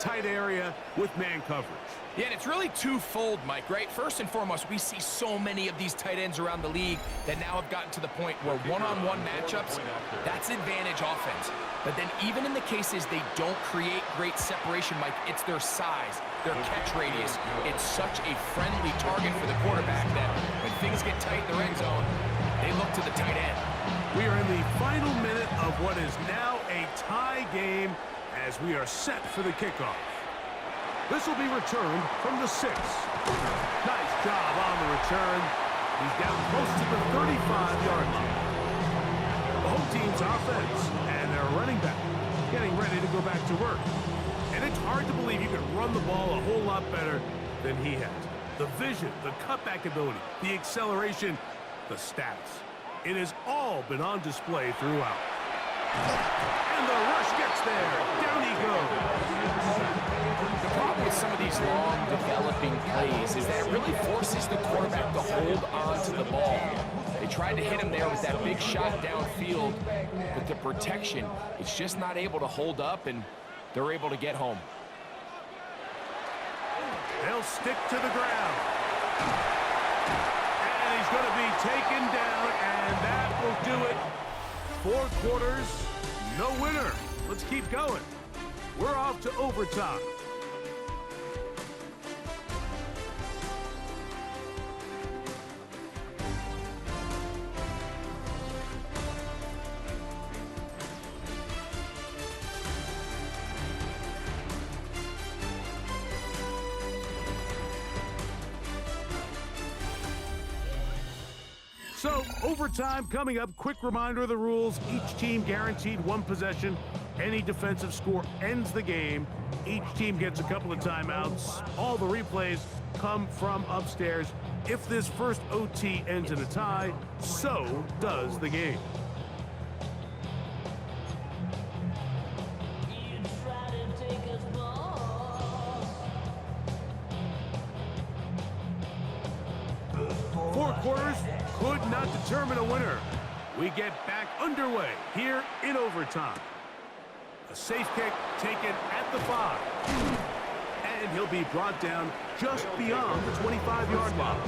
tight area with man coverage. Yeah, and it's really twofold, Mike, right? First and foremost, we see so many of these tight ends around the league that now have gotten to the point where one-on-one matchups, that's advantage offense. But then even in the cases they don't create great separation, Mike, it's their size, their catch radius. It's such a friendly target for the quarterback that when things get tight in the red zone, they look to the tight end. We are in the final minute of what is now a tie game as we are set for the kickoff. This will be returned from the 6. Nice job on the return. He's down close to the 35-yard line. The home team's offense and their running back getting ready to go back to work. And it's hard to believe you can run the ball a whole lot better than he has. The vision, the cutback ability, the acceleration, the stats. It has all been on display throughout. And the rush gets there. Down he goes. The problem with some of these long developing plays is that it really forces the quarterback to hold on to the ball. They tried to hit him there with that big shot downfield, but the protection, it's just not able to hold up, and they're able to get home. They'll stick to the ground. And he's going to be taken down, and that will do it. 4 quarters, no winner. Let's keep going. We're off to overtime. So, overtime coming up. Quick reminder of the rules. Each team guaranteed 1 possession. Any defensive score ends the game. Each team gets a couple of timeouts. All the replays come from upstairs. If this first OT ends in a tie, so does the game. Four quarters could not determine a winner. We get back underway here in overtime. A safe kick taken at the 5. And he'll be brought down just beyond the 25-yard line.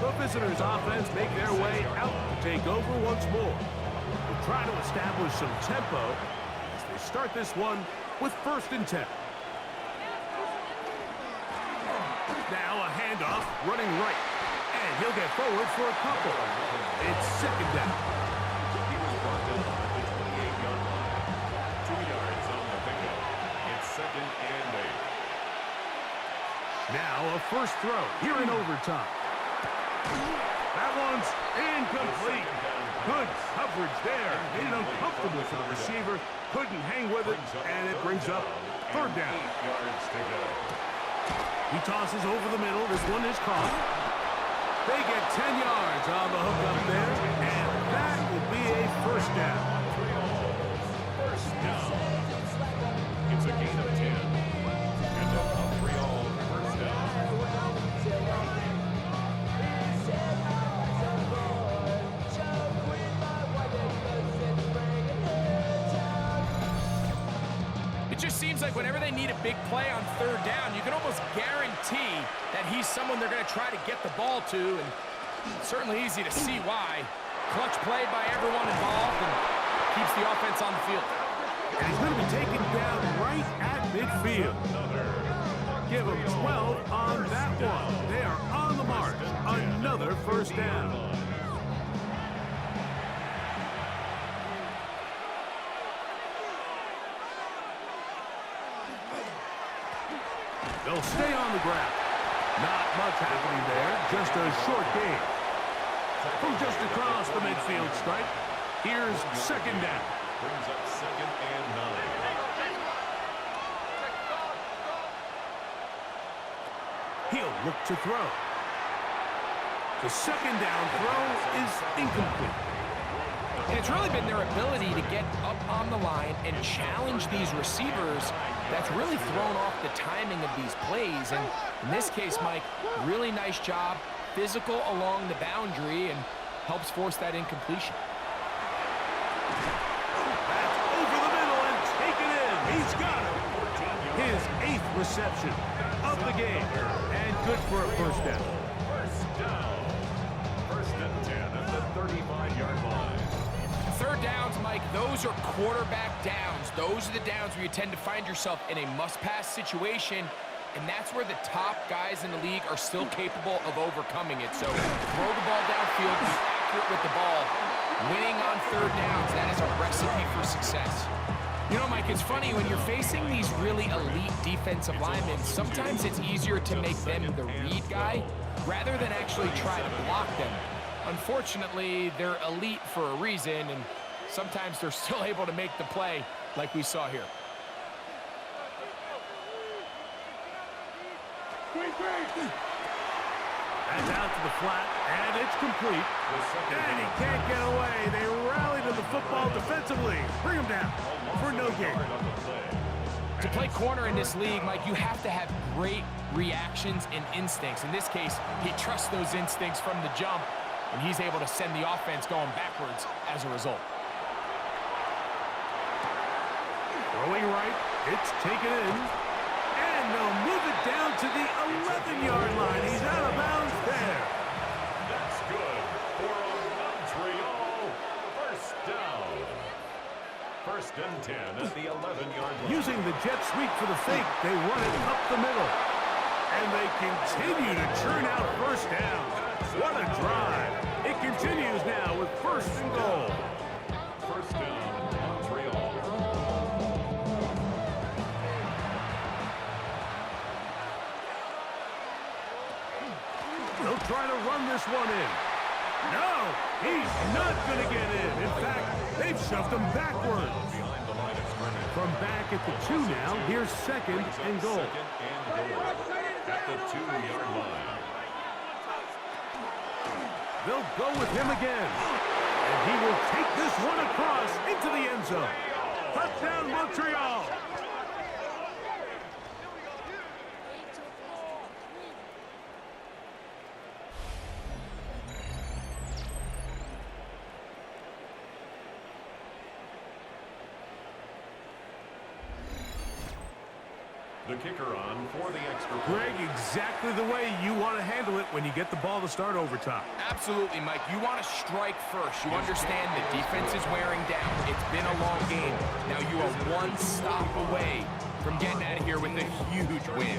The visitors' offense make their way out to take over once more. They'll try to establish some tempo as they start this one with 1st and 10. Now a handoff running right. And he'll get forward for a couple. It's 2nd down. He was brought down at the 28-yard line. 2 yards on the pickup. It's 2nd and 8. Now a first throw here in overtime. That one's incomplete. Good coverage there. Made it uncomfortable for the receiver. Couldn't hang with it, and it brings up 3rd down. 8 yards to go. He tosses over the middle. This one is caught. They get 10 yards on the hook up there, and that will be a 1st down. 1st down. It's a gain of 10. And a 3-all 1st down. It just seems like whenever they need a big play on 3rd down, you can almost guarantee that he's someone they're going to try to get the ball to, and it's certainly easy to see why. Clutch play by everyone involved and keeps the offense on the field. And he's going to be taken down right at midfield. Give him 12 on that one. They are on the march. Another 1st down. They'll stay on the ground. Not much happening there. Just a short gain. From just across the midfield stripe, here's 2nd down. Brings up 2nd and 9. He'll look to throw. The 2nd down throw is incomplete. And it's really been their ability to get up on the line and challenge these receivers that's really thrown off the timing of these plays. And in this case, Mike, really nice job, physical along the boundary, and helps force that incompletion. That's over the middle and taken in. He's got it. His reception of the game. And good for a first down. First down. First and 10 at the 35-yard line. Third downs, Mike, those are quarterback downs. Those are the downs where you tend to find yourself in a must-pass situation, and that's where the top guys in the league are still capable of overcoming it. So throw the ball downfield, be accurate with the ball. Winning on third downs, that is a recipe for success. You know, Mike, it's funny, when you're facing these really elite defensive linemen, sometimes it's easier to make them the read guy rather than actually try to block them. Unfortunately, they're elite for a reason, and sometimes they're still able to make the play like we saw here. That's out to the flat, and it's complete. And he can't get away. They rally to the football defensively. Bring him down for no gain. To play corner in this league, Mike, you have to have great reactions and instincts. In this case, he trusts those instincts from the jump, and he's able to send the offense going backwards as a result. Throwing right, it's taken in. And they'll move it down to the 11-yard line. He's out of bounds there. That's good for a Montreal first down. First and 10 at the 11-yard line. Using the jet sweep for the fake, they run it up the middle. And they continue to churn out first down. What a drive. It continues now with first and goal. First down, Montreal. They'll try to run this one in. No, he's not going to get in. In fact, they've shoved him backwards. Behind the line of scrimmage. From back at the 2 now, here's second and goal. Second and goal at the 2-yard line. They'll go with him again. And he will take this one across into the end zone. Touchdown, Montreal. The kicker on for the extra point. Greg, exactly the way you want to handle it when you get the ball to start overtime. Absolutely, Mike. You want to strike first. You understand the defense is wearing down. It's been a long game. Now you are one stop away from getting out of here with a huge win.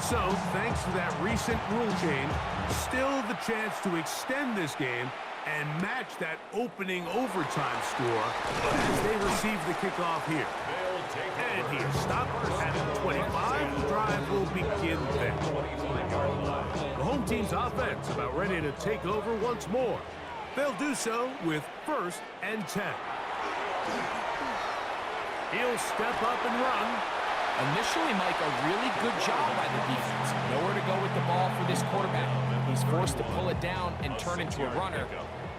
So, thanks to that recent rule change, still the chance to extend this game and match that opening overtime score as they receive the kickoff here. And he is stopped at the 25. The drive will begin there. The home team's offense about ready to take over once more. They'll do so with first and 10. He'll step up and run. Initially, Mike, a really good job by the defense. Nowhere to go with the ball for this quarterback. He's forced to pull it down and turn into a runner.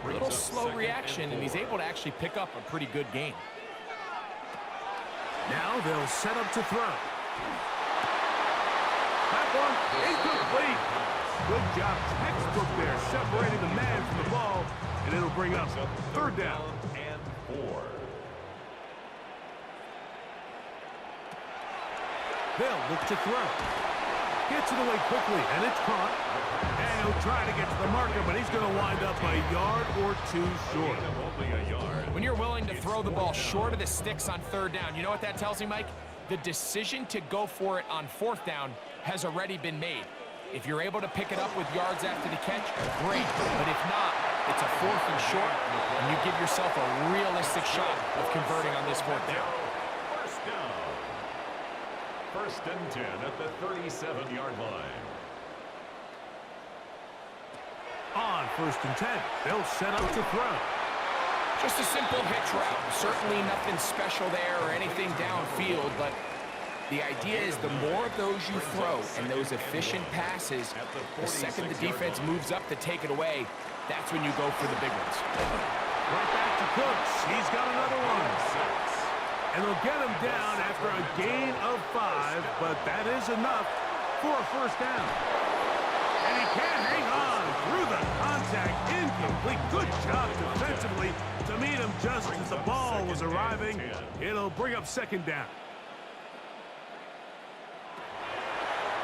A little slow reaction, and he's able to actually pick up a pretty good game. Now they'll set up to throw. That one incomplete. Good job, textbook there, separating the man from the ball, and it'll bring up third down. And 4. They'll look to throw. Gets it away quickly, and it's caught. And he'll try to get to the marker, but he's going to wind up a yard or two short. Only a yard. When you're willing to throw the ball short of the sticks on third down, you know what that tells me, Mike? The decision to go for it on fourth down has already been made. If you're able to pick it up with yards after the catch, great. But if not, it's a fourth and short, and you give yourself a realistic shot of converting on this fourth down. First down. First and 10 at the 37-yard line. On first and 10, they'll set up to throw. Just a simple hitch route. Certainly nothing special there or anything downfield, but the idea is the more of those you throw and those efficient passes, the second the defense moves up to take it away, that's when you go for the big ones. Right back to Cooks. He's got another one. And they'll get him down after a gain of 5, but that is enough for a first down. And he Can't hang on through the contact. Incomplete. Good job defensively to meet him just as the ball was arriving. It'll bring up second down.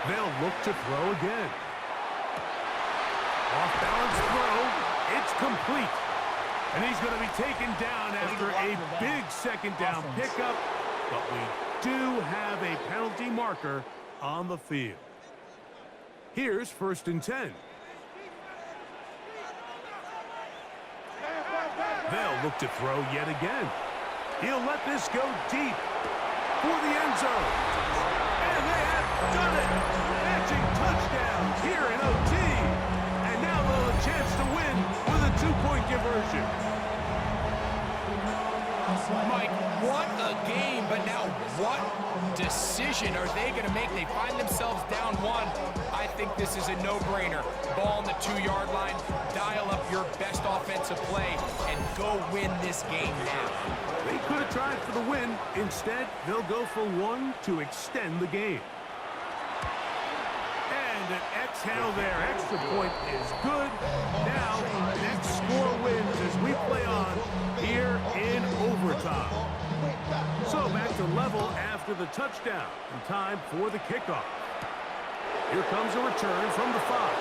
They'll look to throw again. Off-balance throw. It's complete. And he's going to be taken down after a big second down pickup. But we do have a penalty marker on the field. Here's 1st and 10. They'll look to throw yet again. He'll let this go deep for the end zone. And they have done it. Matching touchdowns here in OT. And now they'll have a chance to win with a 2-point conversion. Mike, what a game, but now what decision are they going to make? They find themselves down 1. I think this is a no-brainer. Ball on the 2-yard line, dial up your best offensive play, and go win this game now. They could have tried for the win. Instead, they'll go for 1 to extend the game. And an exhale there. Extra point is good. Now, next score wins as we play on here in overtime. So back to level after the touchdown. And time for the kickoff. Here comes a return from the 5.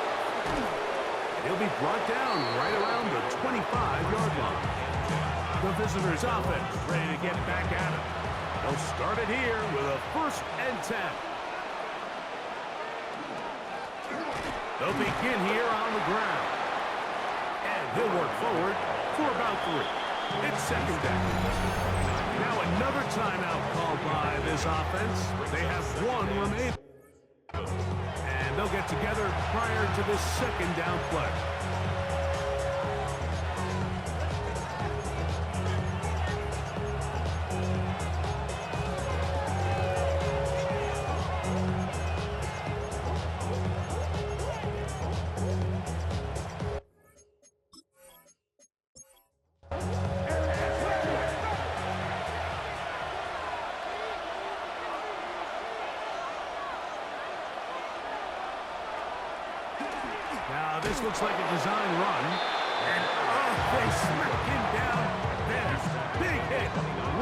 He'll be brought down right around the 25-yard line. The visitors' offense ready to get back at him. They'll start it here with a 1st and 10. They'll begin here on the ground. And he'll work forward for about 3. It's second down. Now another timeout called by this offense. They have 1 remaining. And they'll get together prior to this second down play. Now, this looks like a design run. And, oh, they smack him down. There's big hit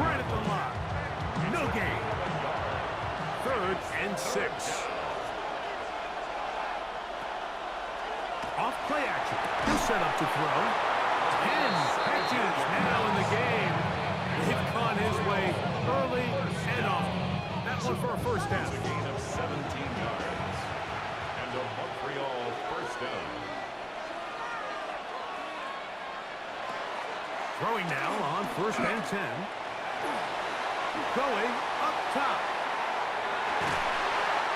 right at the line. No gain. 3rd and 6. Off play action. He'll set up to throw. 10 catches now in the game. They've gone his way early and often. That one for a 1st down. A gain of 17 yards. And a Montreal 1st down. Throwing now on 1st and 10. Going up top.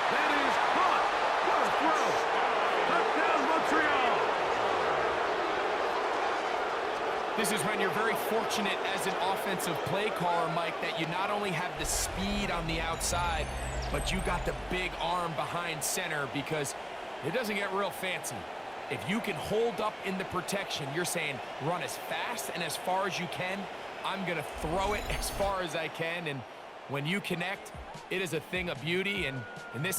That is caught. What a throw. Touchdown Montreal. This is when you're very fortunate as an offensive play caller, Mike, that you not only have the speed on the outside, but you got the big arm behind center, because it doesn't get real fancy. If you can hold up in the protection, you're saying run as fast and as far as you can. I'm going to throw it as far as I can. And when you connect, it is a thing of beauty. And in this